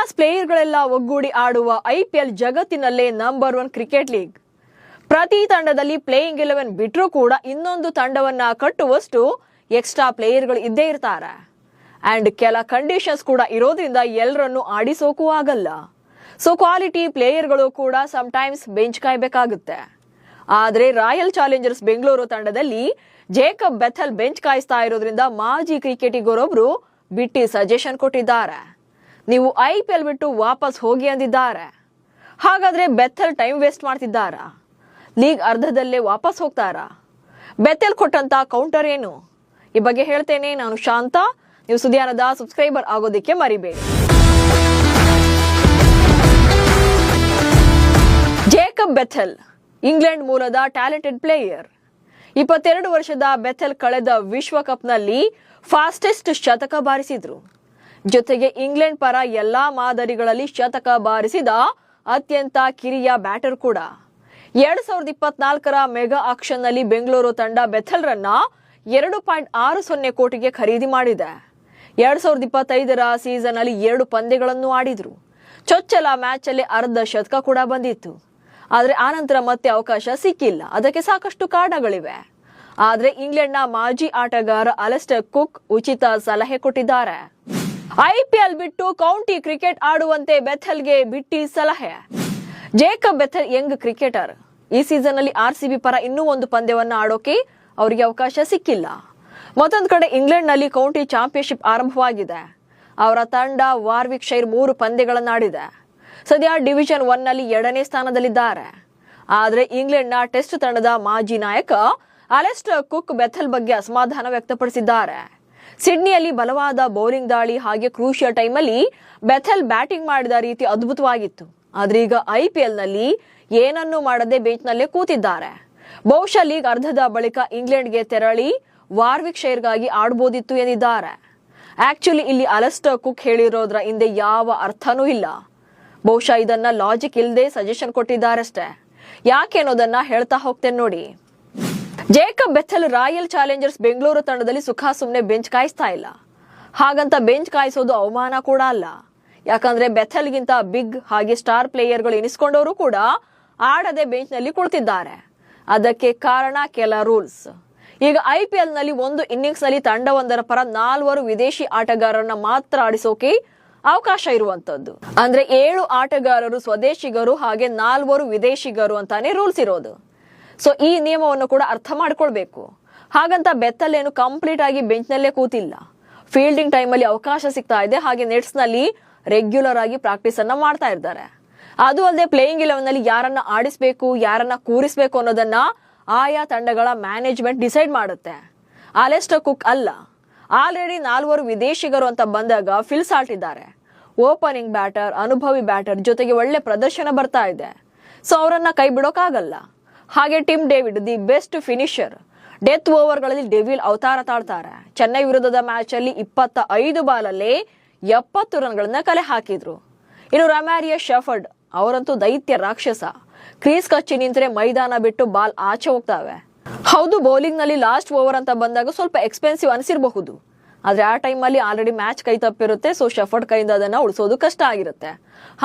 Class ಪ್ಲೇಯರ್ಗಳೆಲ್ಲ ಒಗ್ಗೂಡಿ ಆಡುವ IPL ಜಗತ್ತಿನಲ್ಲೇ ನಂಬರ್ 1 ಕ್ರಿಕೆಟ್ ಲೀಗ್. ಪ್ರತಿ ತಂಡದಲ್ಲಿ ಪ್ಲೇಯಿಂಗ್ 11 ಬಿಟ್ಟರೂ ಕೂಡ ಇನ್ನೊಂದು ತಂಡವನ್ನ ಕಟ್ಟುವಷ್ಟು ಎಕ್ಸ್ಟ್ರಾ ಪ್ಲೇಯರ್ಗಳು ಇದ್ದೇ ಇರ್ತಾರೆ. ಅಂಡ್ ಕೆಲ ಕಂಡೀಷನ್ಸ್ ಕೂಡ ಇರೋದ್ರಿಂದ ಎಲ್ಲರನ್ನು ಆಡಿಸೋಕೂ ಆಗಲ್ಲ. ಸೊ ಕ್ವಾಲಿಟಿ ಪ್ಲೇಯರ್ಗಳು ಕೂಡ ಸಮ್ಟೈಮ್ಸ್ ಬೆಂಚ್ ಕಾಯಬೇಕಾಗುತ್ತೆ. ಆದ್ರೆ ರಾಯಲ್ ಚಾಲೆಂಜರ್ಸ್ ಬೆಂಗಳೂರು ತಂಡದಲ್ಲಿ ಜೇಕಬ್ ಬೆಥೆಲ್ ಬೆಂಚ್ ಕಾಯಿಸ್ತಾ ಇರೋದ್ರಿಂದ ಮಾಜಿ ಕ್ರಿಕೆಟಿಗರೊಬ್ರು ಬಿಟ್ಟಿ ಸಜೆಷನ್ ಕೊಟ್ಟಿದ್ದಾರೆ. ನೀವು IPL ಬಿಟ್ಟು ವಾಪಸ್ ಹೋಗಿ ಅಂದಿದ್ದಾರೆ. ಹಾಗಾದ್ರೆ ಬೆಥೆಲ್ ಟೈಮ್ ವೇಸ್ಟ್ ಮಾಡ್ತಿದ್ದಾರಾ? ಲೀಗ್ ಅರ್ಧದಲ್ಲೇ ವಾಪಸ್ ಹೋಗ್ತಾರಾ? ಬೆಥೆಲ್ ಕೊಟ್ಟಂತ ಕೌಂಟರ್ ಏನು? ಈ ಬಗ್ಗೆ ಹೇಳ್ತೇನೆ. ನಾನು ಶಾಂತ. ನೀವು ಸುದ್ದಿಯಾನದ ಸಬ್ಸ್ಕ್ರೈಬರ್ ಆಗೋದಿಕ್ಕೆ ಮರಿಬೇಡಿ. ಜೇಕಬ್ ಬೆಥೆಲ್ ಇಂಗ್ಲೆಂಡ್ ಮೂಲದ ಟ್ಯಾಲೆಂಟೆಡ್ ಪ್ಲೇಯರ್. 22 ವರ್ಷದ ಬೆಥೆಲ್ ಕಳೆದ ವಿಶ್ವಕಪ್ನಲ್ಲಿ ಫಾಸ್ಟೆಸ್ಟ್ ಶತಕ ಬಾರಿಸಿದ್ರು. ಜೊತೆಗೆ ಇಂಗ್ಲೆಂಡ್ ಪರ ಎಲ್ಲಾ ಮಾದರಿಗಳಲ್ಲಿ ಶತಕ ಬಾರಿಸಿದ ಅತ್ಯಂತ ಕಿರಿಯ ಬ್ಯಾಟರ್ ಕೂಡ. 2024ರ ಮೆಗಾ ಆಕ್ಷನ್ ನಲ್ಲಿ ಬೆಂಗಳೂರು ತಂಡ ಬೆಥೆಲ್ ರನ್ನ 2.60 ಕೋಟಿಗೆ ಖರೀದಿ ಮಾಡಿದೆ. 2025ರ ಸೀಸನ್ ಅಲ್ಲಿ 2 ಪಂದ್ಯಗಳನ್ನು ಆಡಿದ್ರು. ಚೊಚ್ಚಲ ಮ್ಯಾಚ್ ಅಲ್ಲಿ ಅರ್ಧ ಶತಕ ಕೂಡ ಬಂದಿತ್ತು. ಆದ್ರೆ ಆನಂತರ ಮತ್ತೆ ಅವಕಾಶ ಸಿಕ್ಕಿಲ್ಲ. ಅದಕ್ಕೆ ಸಾಕಷ್ಟು ಕಾರಣಗಳಿವೆ. ಆದ್ರೆ ಇಂಗ್ಲೆಂಡ್ನ ಮಾಜಿ ಆಟಗಾರ ಅಲೆಸ್ಟರ್ ಕುಕ್ ಉಚಿತ ಸಲಹೆ ಕೊಟ್ಟಿದ್ದಾರೆ. IPL ಬಿಟ್ಟು ಕೌಂಟಿ ಕ್ರಿಕೆಟ್ ಆಡುವಂತೆ ಬೆಥೆಲ್ಗೆ ಬಿಟ್ಟಿ ಸಲಹೆ. Jacob Bethell young cricketer. ಈ ಸೀಸನ್ ಅಲ್ಲಿ RCB ಪರ ಇನ್ನೂ ಒಂದು ಪಂದ್ಯವನ್ನ ಆಡೋಕೆ ಅವರಿಗೆ ಅವಕಾಶ ಸಿಕ್ಕಿಲ್ಲ. ಮತ್ತೊಂದು ಕಡೆ ಇಂಗ್ಲೆಂಡ್ ನಲ್ಲಿ ಕೌಂಟಿ ಚಾಂಪಿಯನ್ಶಿಪ್ ಆರಂಭವಾಗಿದೆ. ಅವರ ತಂಡ ವಾರ್ವಿಕ್ ಶೈರ್ 3 ಪಂದ್ಯಗಳನ್ನಾಡಿದೆ. ಸದ್ಯ ಡಿವಿಷನ್ 1 ನಲ್ಲಿ 2ನೇ ಸ್ಥಾನದಲ್ಲಿದ್ದಾರೆ. ಆದ್ರೆ ಇಂಗ್ಲೆಂಡ್ ನ ಟೆಸ್ಟ್ ತಂಡದ ಮಾಜಿ ನಾಯಕ ಅಲೆಸ್ಟರ್ ಕುಕ್ ಬೆಥೆಲ್ ಬಗ್ಗೆ ಅಸಮಾಧಾನ ವ್ಯಕ್ತಪಡಿಸಿದ್ದಾರೆ. ಸಿಡ್ನಿಯಲ್ಲಿ ಬಲವಾದ ಬೌಲಿಂಗ್ ದಾಳಿ ಹಾಗೆ ಕ್ರೂಷಿಯಲ್ ಟೈಮ್ ಅಲ್ಲಿ ಬೆಥೆಲ್ ಬ್ಯಾಟಿಂಗ್ ಮಾಡಿದ ರೀತಿ ಅದ್ಭುತವಾಗಿತ್ತು. ಆದ್ರೆ ಈಗ IPL ನಲ್ಲಿ ಏನನ್ನೂ ಮಾಡದೆ ಬೆಂಚ್ ನಲ್ಲೇ ಕೂತಿದ್ದಾರೆ. ಬಹುಶಃ ಲೀಗ್ ಅರ್ಧದ ಬಳಿಕ ಇಂಗ್ಲೆಂಡ್ಗೆ ತೆರಳಿ ವಾರ್ವಿಕ್ ಶೈರ್ಗಾಗಿ ಆಡಬಹುದಿತ್ತು ಎಂದಿದ್ದಾರೆ. ಆಕ್ಚುಲಿ ಇಲ್ಲಿ ಅಲೆಸ್ಟರ್ ಕುಕ್ ಹೇಳಿರೋದ್ರ ಹಿಂದೆ ಯಾವ ಅರ್ಥನೂ ಇಲ್ಲ. ಬಹುಶಃ ಇದನ್ನ ಲಾಜಿಕ್ ಇಲ್ಲದೆ ಸಜೆಷನ್ ಕೊಟ್ಟಿದ್ದಾರಷ್ಟೇ. ಯಾಕೆ ಅನ್ನೋದನ್ನ ಹೇಳ್ತಾ ಹೋಗ್ತೇನೆ ನೋಡಿ. Jacob Bethell royal Challengers Bengaluru ತಂಡದಲ್ಲಿ ಸುಖ ಸುಮ್ನೆ ಬೆಂಚ್ ಕಾಯಿಸ್ತಾ ಇಲ್ಲ. ಹಾಗಂತ ಬೆಂಚ್ ಕಾಯಿಸೋದು ಅವಮಾನ ಕೂಡ ಅಲ್ಲ. ಯಾಕಂದ್ರೆ ಬೆಥೆಲ್ಗಿಂತ ಬಿಗ್ ಹಾಗೆ ಸ್ಟಾರ್ ಪ್ಲೇಯರ್ಗಳು ಎನಿಸ್ಕೊಂಡವರು ಕೂಡ ಆಡದೆ ಬೆಂಚ್ ನಲ್ಲಿ ಕುಳಿತಿದ್ದಾರೆ. ಅದಕ್ಕೆ ಕಾರಣ ಕೆಲ ರೂಲ್ಸ್. ಈಗ IPL ನಲ್ಲಿ ಒಂದು ಇನ್ನಿಂಗ್ಸ್ ನಲ್ಲಿ ತಂಡವೊಂದರ ಪರ 4 ವಿದೇಶಿ ಆಟಗಾರರನ್ನ ಮಾತ್ರ ಆಡಿಸೋಕೆ ಅವಕಾಶ ಇರುವಂತದ್ದು. ಅಂದ್ರೆ 7 ಆಟಗಾರರು ಸ್ವದೇಶಿಗರು ಹಾಗೆ 4 ವಿದೇಶಿಗರು ಅಂತಾನೆ ರೂಲ್ಸ್ ಇರೋದು. ಸೊ ಈ ನಿಯಮವನ್ನು ಕೂಡ ಅರ್ಥ ಮಾಡ್ಕೊಳ್ಬೇಕು. ಹಾಗಂತ ಬೆಥೆಲ್ ಏನು ಕಂಪ್ಲೀಟ್ ಆಗಿ ಬೆಂಚ್ ನಲ್ಲೇ ಕೂತಿಲ್ಲ. ಫೀಲ್ಡಿಂಗ್ ಟೈಮ್ ಅಲ್ಲಿ ಅವಕಾಶ ಸಿಗ್ತಾ ಇದೆ. ಹಾಗೆ ನೆಟ್ಸ್ ನಲ್ಲಿ ರೆಗ್ಯುಲರ್ ಆಗಿ ಪ್ರಾಕ್ಟೀಸ್ ಅನ್ನ ಮಾಡ್ತಾ ಇದ್ದಾರೆ. ಅದು ಅಲ್ಲದೆ ಪ್ಲೇಯಿಂಗ್ 11 ನಲ್ಲಿ ಯಾರನ್ನ ಆಡಿಸ್ಬೇಕು ಯಾರನ್ನ ಕೂರಿಸಬೇಕು ಅನ್ನೋದನ್ನ ಆಯಾ ತಂಡಗಳ ಮ್ಯಾನೇಜ್ಮೆಂಟ್ ಡಿಸೈಡ್ ಮಾಡುತ್ತೆ. ಅಲೆಸ್ಟರ್ ಕುಕ್ ಅಲ್ಲ. ಆಲ್ರೆಡಿ 4 ವಿದೇಶಿಗರು ಅಂತ ಬಂದಾಗ ಫಿಲ್ ಸಾಲ್ಟ್ ಇದ್ದಾರೆ. ಓಪನಿಂಗ್ ಬ್ಯಾಟರ್, ಅನುಭವಿ ಬ್ಯಾಟರ್, ಜೊತೆಗೆ ಒಳ್ಳೆ ಪ್ರದರ್ಶನ ಬರ್ತಾ ಇದೆ. ಸೊ ಅವರನ್ನ ಕೈ ಬಿಡೋಕಾಗಲ್ಲ. ಹಾಗೆ Tim David the best finisher. Death ಓವರ್ಗಳಲ್ಲಿ ಡೆವಿಲ್ ಅವತಾರ ತಾಳ್ತಾರೆ. ಚೆನ್ನೈ ವಿರುದ್ಧದ ಮ್ಯಾಚ್ ಅಲ್ಲಿ 25 ಬಾಲಲ್ಲೇ 70 ರನ್ಗಳನ್ನ ಕಲೆ ಹಾಕಿದ್ರು. ಇನ್ನು ರಮ್ಯಾರಿಯಾ ಶೆಫರ್ಡ್ ಅವರಂತೂ ದೈತ್ಯ ರಾಕ್ಷಸ. ಕ್ರೀಸ್ ಕಚ್ಚಿ ನಿಂತರೆ ಮೈದಾನ ಬಿಟ್ಟು ಬಾಲ್ ಆಚೆ ಹೋಗ್ತಾವೆ. ಹೌದು, ಬೌಲಿಂಗ್ ನಲ್ಲಿ ಲಾಸ್ಟ್ ಓವರ್ ಅಂತ ಬಂದಾಗ ಸ್ವಲ್ಪ ಎಕ್ಸ್ಪೆನ್ಸಿವ್ ಅನಿಸಿರಬಹುದು. ಆದ್ರೆ ಆ ಟೈಮ್ ಅಲ್ಲಿ ಆಲ್ರೆಡಿ ಮ್ಯಾಚ್ ಕೈ ತಪ್ಪಿರುತ್ತೆ. ಸೊ ಶೆಫರ್ಡ್ ಕೈಯಿಂದ ಅದನ್ನ ಉಳಿಸೋದು ಕಷ್ಟ ಆಗಿರುತ್ತೆ.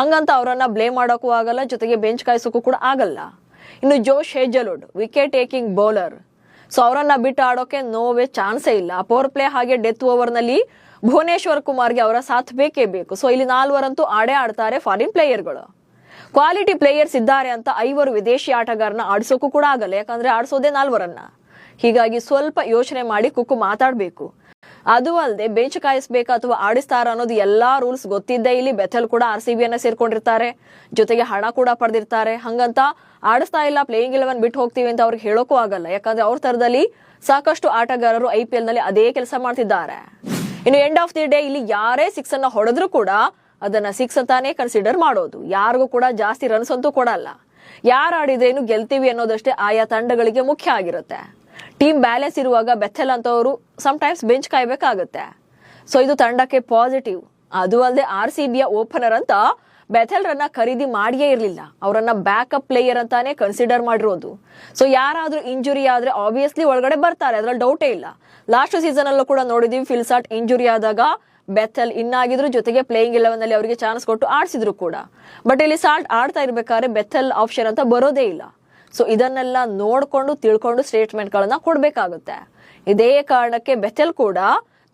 ಹಂಗಂತ ಅವರನ್ನ ಬ್ಲೇಮ್ ಮಾಡೋಕ್ಕೂ ಆಗಲ್ಲ, ಜೊತೆಗೆ ಬೆಂಚ್ ಕಾಯಿಸೋಕ್ಕೂ ಕೂಡ ಆಗಲ್ಲ. ಇನ್ನು ಜೋಶ್ ಹೇಜಲ್ವುಡ್ ವಿಕೆಟ್ ಟೇಕಿಂಗ್ ಬೌಲರ್. ಸೊ ಅವರನ್ನ ಬಿಟ್ಟು ಆಡೋಕೆ ನೋವೇ ಚಾನ್ಸೇ ಇಲ್ಲ. ಪವರ್ ಪ್ಲೇ ಹಾಗೆ ಡೆತ್ ಓವರ್ ನಲ್ಲಿ ಭುವನೇಶ್ವರ್ ಕುಮಾರ್ಗೆ ಅವರ ಸಾಥ್ ಬೇಕೇ ಬೇಕು. ಸೊ ಇಲ್ಲಿ 4 ಅಂತೂ ಆಡೇ ಆಡ್ತಾರೆ ಫಾರಿನ್ ಪ್ಲೇಯರ್ಗಳು. ಕ್ವಾಲಿಟಿ ಪ್ಲೇಯರ್ಸ್ ಇದ್ದಾರೆ ಅಂತ 5 ವಿದೇಶಿ ಆಟಗಾರನ ಆಡಿಸೋಕು ಕೂಡ ಆಗಲ್ಲ. ಯಾಕಂದ್ರೆ ಆಡಿಸೋದೇ 4ರನ್ನ. ಹೀಗಾಗಿ ಸ್ವಲ್ಪ ಯೋಚನೆ ಮಾಡಿ ಕುಕ್ಕು ಮಾತಾಡ್ಬೇಕು. ಅದು ಅಲ್ಲದೆ ಬೆಂಚ್ ಕಾಯಿಸ್ಬೇಕಾ ಅಥವಾ ಆಡಿಸ್ತಾರ ಅನ್ನೋದು ಎಲ್ಲಾ ರೂಲ್ಸ್ ಗೊತ್ತಿದ್ದೇ ಇಲ್ಲಿ ಬೆಥೆಲ್ ಕೂಡ RCB ಅನ್ನ ಸೇರ್ಕೊಂಡಿರ್ತಾರೆ. ಜೊತೆಗೆ ಹಣ ಕೂಡ ಪಡೆದಿರ್ತಾರೆ. ಹಂಗಂತ ಆಡಿಸ್ತಾ ಇಲ್ಲ ಪ್ಲೇಯಿಂಗ್ 11 ಬಿಟ್ಟು ಹೋಗ್ತೀವಿ ಅಂತ ಅವ್ರಿಗೆ ಹೇಳೋಕೂ ಆಗಲ್ಲ. ಯಾಕಂದ್ರೆ ಅವ್ರ ತರದಲ್ಲಿ ಸಾಕಷ್ಟು ಆಟಗಾರರು IPL ನಲ್ಲಿ ಅದೇ ಕೆಲಸ ಮಾಡ್ತಿದ್ದಾರೆ. ಇನ್ನು ಎಂಡ್ ಆಫ್ ದಿ ಡೇ ಇಲ್ಲಿ ಯಾರೇ 6 ಅನ್ನ ಹೊಡೆದ್ರು ಕೂಡ ಅದನ್ನ 6 ಅಂತಾನೆ ಕನ್ಸಿಡರ್ ಮಾಡೋದು. ಯಾರಿಗೂ ಕೂಡ ಜಾಸ್ತಿ ರನ್ಸ್ ಅಂತೂ ಕೊಡಲ್ಲ. ಯಾರು ಆಡಿದ್ರೇನು ಗೆಲ್ತೀವಿ ಅನ್ನೋದಷ್ಟೇ ಆಯಾ ತಂಡಗಳಿಗೆ ಮುಖ್ಯ ಆಗಿರುತ್ತೆ. ಟೀಮ್ ಬ್ಯಾಲೆನ್ಸ್ ಇರುವಾಗ ಬೆಥೆಲ್ ಅಂತವರು ಸಮ್ಟೈಮ್ಸ್ ಬೆಂಚ್ ಕಾಯ್ಬೇಕಾಗುತ್ತೆ. ಸೊ ಇದು ತಂಡಕ್ಕೆ ಪಾಸಿಟಿವ್. ಅದು ಅಲ್ಲದೆ RCBಯ ಓಪನರ್ ಅಂತ ಬೆಥೆಲ್ ರನ್ನ ಖರೀದಿ ಮಾಡಿಯೇ ಇರಲಿಲ್ಲ. ಅವರನ್ನ ಬ್ಯಾಕಪ್ ಪ್ಲೇಯರ್ ಅಂತಾನೆ ಕನ್ಸಿಡರ್ ಮಾಡಿರೋದು. ಸೊ ಯಾರಾದ್ರೂ ಇಂಜುರಿ ಆದ್ರೆ ಆಬ್ವಿಯಸ್ಲಿ ಒಳಗಡೆ ಬರ್ತಾರೆ, ಅದ್ರಲ್ಲಿ ಡೌಟೇ ಇಲ್ಲ. ಲಾಸ್ಟ್ ಸೀಸನ್ ಅಲ್ಲೂ ಕೂಡ ನೋಡಿದೀವಿ, ಫಿಲ್ ಸಾಲ್ಟ್ ಇಂಜುರಿ ಆದಾಗ ಬೆಥೆಲ್ ಇನ್ನಾಗಿದ್ರು, ಜೊತೆಗೆ ಪ್ಲೇಯಿಂಗ್ 11 ನಲ್ಲಿ ಅವರಿಗೆ ಚಾನ್ಸ್ ಕೊಟ್ಟು ಆಡಿಸಿದ್ರು ಕೂಡ. ಬಟ್ ಇಲ್ಲಿ ಸಾಲ್ಟ್ ಆಡ್ತಾ ಇರ್ಬೇಕಾದ್ರೆ ಬೆಥೆಲ್ ಆಪ್ಷನ್ ಅಂತ ಬರೋದೇ ಇಲ್ಲ. ಸೊ ಇದನ್ನೆಲ್ಲ ನೋಡ್ಕೊಂಡು ತಿಳ್ಕೊಂಡು ಸ್ಟೇಟ್ಮೆಂಟ್ ಗಳನ್ನ ಕೊಡ್ಬೇಕಾಗುತ್ತೆ. ಇದೇ ಕಾರಣಕ್ಕೆ ಬೆಥೆಲ್ ಕೂಡ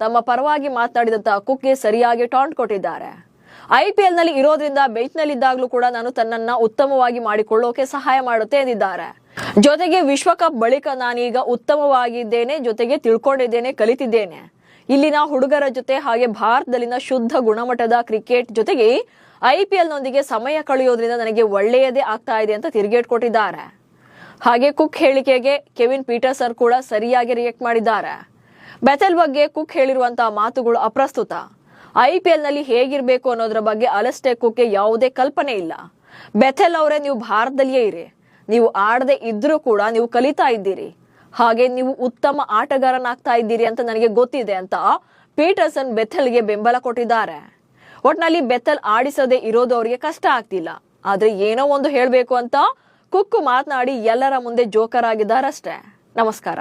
ತಮ್ಮ ಪರವಾಗಿ ಮಾತನಾಡಿದಂತಹ ಕುಕ್ಗೆ ಸರಿಯಾಗಿ ಟಾಂಟ್ ಕೊಟ್ಟಿದ್ದಾರೆ. IPL ನಲ್ಲಿ ಇರೋದ್ರಿಂದ ಬೆಂಚ್ ನಲ್ಲಿ ಇದ್ದಾಗ್ಲೂ ಕೂಡ ನಾನು ತನ್ನನ್ನ ಉತ್ತಮವಾಗಿ ಮಾಡಿಕೊಳ್ಳೋಕೆ ಸಹಾಯ ಮಾಡುತ್ತೆ ಎಂದಿದ್ದಾರೆ. ಜೊತೆಗೆ ವಿಶ್ವಕಪ್ ಬಳಿಕ ನಾನೀಗ ಉತ್ತಮವಾಗಿದ್ದೇನೆ, ಜೊತೆಗೆ ತಿಳ್ಕೊಂಡಿದ್ದೇನೆ, ಕಲಿತಿದ್ದೇನೆ. ಇಲ್ಲಿನ ಹುಡುಗರ ಜೊತೆ ಹಾಗೆ ಭಾರತದಲ್ಲಿನ ಶುದ್ಧ ಗುಣಮಟ್ಟದ ಕ್ರಿಕೆಟ್ ಜೊತೆಗೆ IPL ನೊಂದಿಗೆ ಸಮಯ ಕಳೆಯೋದ್ರಿಂದ ನನಗೆ ಒಳ್ಳೆಯದೇ ಆಗ್ತಾ ಇದೆ ಅಂತ ತಿರುಗೇಟ್ ಕೊಟ್ಟಿದ್ದಾರೆ. ಹಾಗೆ ಕುಕ್ ಹೇಳಿಕೆಗೆ ಕೆವಿನ್ ಪೀಟರ್ಸನ್ ಕೂಡ ಸರಿಯಾಗಿ ರಿಯಾಕ್ಟ್ ಮಾಡಿದ್ದಾರೆ. ಬೆಥೆಲ್ ಬಗ್ಗೆ ಕುಕ್ ಹೇಳಿರುವಂತಹ ಮಾತುಗಳು ಅಪ್ರಸ್ತುತ. IPL ನಲ್ಲಿ ಹೇಗಿರ್ಬೇಕು ಅನ್ನೋದ್ರ ಬಗ್ಗೆ ಅಲಸ್ಟೇರ್ ಕುಕ್ಗೆ ಯಾವುದೇ ಕಲ್ಪನೆ ಇಲ್ಲ. ಬೆಥೆಲ್ ಅವರೇ, ನೀವು ಭಾರತದಲ್ಲಿಯೇ ಇರಿ, ನೀವು ಆಡದೆ ಇದ್ರೂ ಕೂಡ ನೀವು ಕಲಿತಾ ಇದ್ದೀರಿ, ಹಾಗೆ ನೀವು ಉತ್ತಮ ಆಟಗಾರನಾಗ್ತಾ ಇದ್ದೀರಿ ಅಂತ ನನಗೆ ಗೊತ್ತಿದೆ ಅಂತ ಪೀಟರ್ಸನ್ ಬೆಥೆಲ್ಗೆ ಬೆಂಬಲ ಕೊಟ್ಟಿದ್ದಾರೆ. ಒಟ್ನಲ್ಲಿ ಬೆಥೆಲ್ ಆಡಿಸದೆ ಇರೋದು ಅವರಿಗೆ ಕಷ್ಟ ಆಗ್ತಿಲ್ಲ, ಆದ್ರೆ ಏನೋ ಒಂದು ಹೇಳ್ಬೇಕು ಅಂತ ಕುಕ್ ಮಾತನಾಡಿ ಎಲ್ಲರ ಮುಂದೆ ಜೋಕರ್ ಆಗಿದ್ದಾರಷ್ಟೇ. ನಮಸ್ಕಾರ.